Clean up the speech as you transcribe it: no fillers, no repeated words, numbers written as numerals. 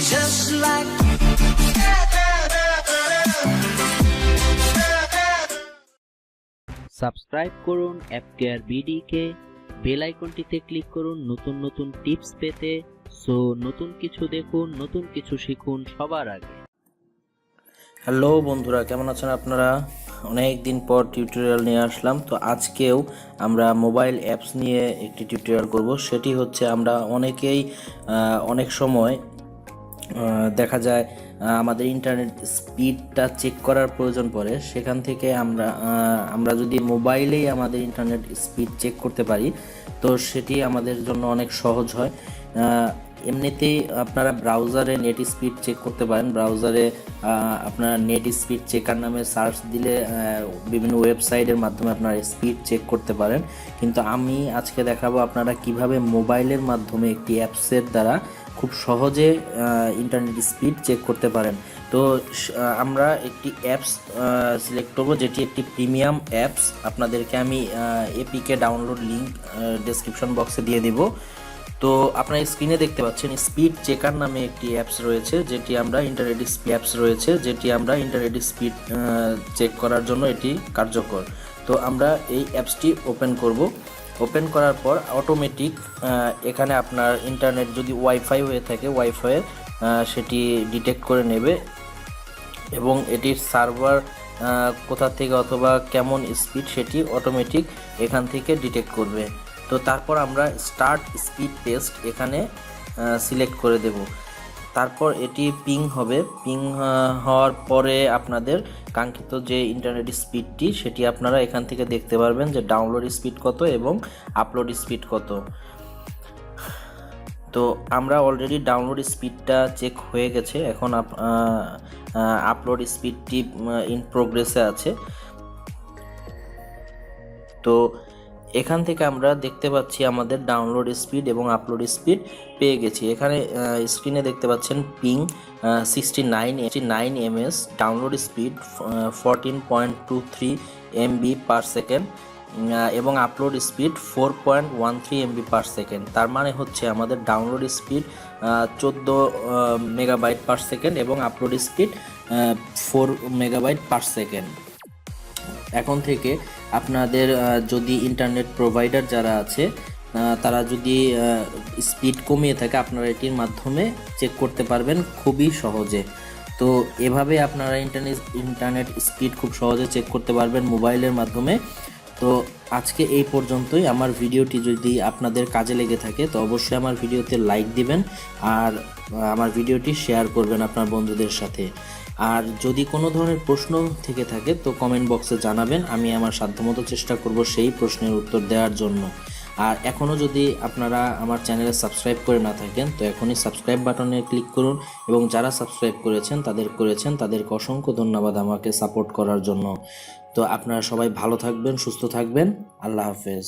just like subscribe করুন app care BD কে, bell আইকনটিতে click করুন নতুন নতুন টিপস পেতে। সো নতুন কিছু দেখুন, নতুন কিছু শিখুন সবার আগে। হ্যালো বন্ধুরা, কেমন আছেন আপনারা? অনেক দিন পর টিউটোরিয়াল নিয়ে আসলাম। তো আজকেও আমরা মোবাইল অ্যাপস নিয়ে একটি টিউটোরিয়াল করব। সেটি হচ্ছে আমরা অনেকেই অনেক সময় দেখা যায় আমাদের ইন্টারনেট স্পিডটা চেক করার প্রয়োজন পড়ে। সেখান থেকে আমরা যদি মোবাইলেই আমাদের ইন্টারনেট স্পিড চেক করতে পারি তো সেটি আমাদের জন্য অনেক সহজ হয়। এমনিতেই আপনারা ব্রাউজারে নেট স্পিড চেক করতে পারেন। ব্রাউজারে আপনারা নেট স্পিড চেকার নামে সার্চ দিলে বিভিন্ন ওয়েবসাইটের মাধ্যমে আপনারা স্পিড চেক করতে পারেন। কিন্তু আমি আজকে দেখাবো আপনারা কিভাবে মোবাইলের মাধ্যমে একটি অ্যাপসের দ্বারা খুব সহজে ইন্টারনেট স্পিড চেক করতে পারেন। তো আমরা একটি অ্যাপস সিলেক্ট করব, যেটি একটি প্রিমিয়াম অ্যাপস। আপনাদেরকে আমি এপিকে ডাউনলোড লিঙ্ক ডেসক্রিপশন বক্সে দিয়ে দেব। তো আপনারা স্ক্রিনে দেখতে পাচ্ছেন স্পিড চেকার নামে একটি অ্যাপস রয়েছে, যেটি আমরা ইন্টারনেট স্পিড চেক করার জন্য এটি কার্যকর। তো আমরা এই অ্যাপসটি ওপেন করব। ওপেন করার পর অটোমেটিক এখানে আপনার ইন্টারনেট যদি ওয়াইফাই হয়ে থাকে ওয়াইফাই সেটি ডিটেক্ট করে নেবে এবং এটির সার্ভার কোথা থেকে অথবা কেমন স্পিড সেটি অটোমেটিক এখান থেকে ডিটেক্ট করবে। তো তারপর আমরা স্টার্ট স্পিড টেস্ট এখানে সিলেক্ট করে দেব। তারপর এটি পিং হবে। পিং হওয়ার পরে আপনাদের কাঙ্ক্ষিত যে ইন্টারনেট স্পিডটি সেটি আপনারা এখান থেকে দেখতে পারবেন যে ডাউনলোড স্পিড কত এবং আপলোড স্পিড কত। তো আমরা অলরেডি ডাউনলোড স্পিডটা চেক হয়ে গেছে, এখন আপলোড স্পিডটি ইন প্রোগ্রেসে আছে। তো এখান থেকে আমরা দেখতে পাচ্ছি আমাদের ডাউনলোড স্পিড এবং আপলোড স্পিড পেয়ে গেছি। এখানে স্ক্রিনে দেখতে পাচ্ছেন ping 69 ms, download speed 14.23 MB per second এবং upload speed 4.13 MB per second. তার মানে হচ্ছে আমাদের download speed 14 megabyte per second এবং upload speed 4 megabyte per second. এখন থেকে আপনাদের যদি ইন্টারনেট প্রোভাইডার যারা আছে তারা যদি স্পিড কমিয়ে থাকে আপনারা এটির মাধ্যমে চেক করতে পারবেন খুবই সহজে। তো এভাবে আপনারা ইন্টারনেট স্পিড খুব সহজে চেক করতে পারবেন মোবাইলের মাধ্যমে। তো আজকে এই পর্যন্তই। আমার ভিডিওটি যদি আপনাদের কাজে লেগে থাকে তো অবশ্যই আমার ভিডিওতে লাইক দিবেন আর আমার ভিডিওটি শেয়ার করবেন আপনার বন্ধুদের সাথে। আর যদি কোনো ধরনের প্রশ্ন থেকে থাকে তো কমেন্ট বক্সে জানাবেন, আমি আমার সাধ্যমতো চেষ্টা করব সেই প্রশ্নের উত্তর দেওয়ার জন্য। আর এখনও যদি আপনারা আমার চ্যানেলে সাবস্ক্রাইব করে না থাকেন তো এখনই সাবস্ক্রাইব বাটনে ক্লিক করুন এবং যারা সাবস্ক্রাইব করেছেন তাদেরকে অসংখ্য ধন্যবাদ আমাকে সাপোর্ট করার জন্য। তো আপনারা সবাই ভালো থাকবেন, সুস্থ থাকবেন। আল্লাহ হাফেজ।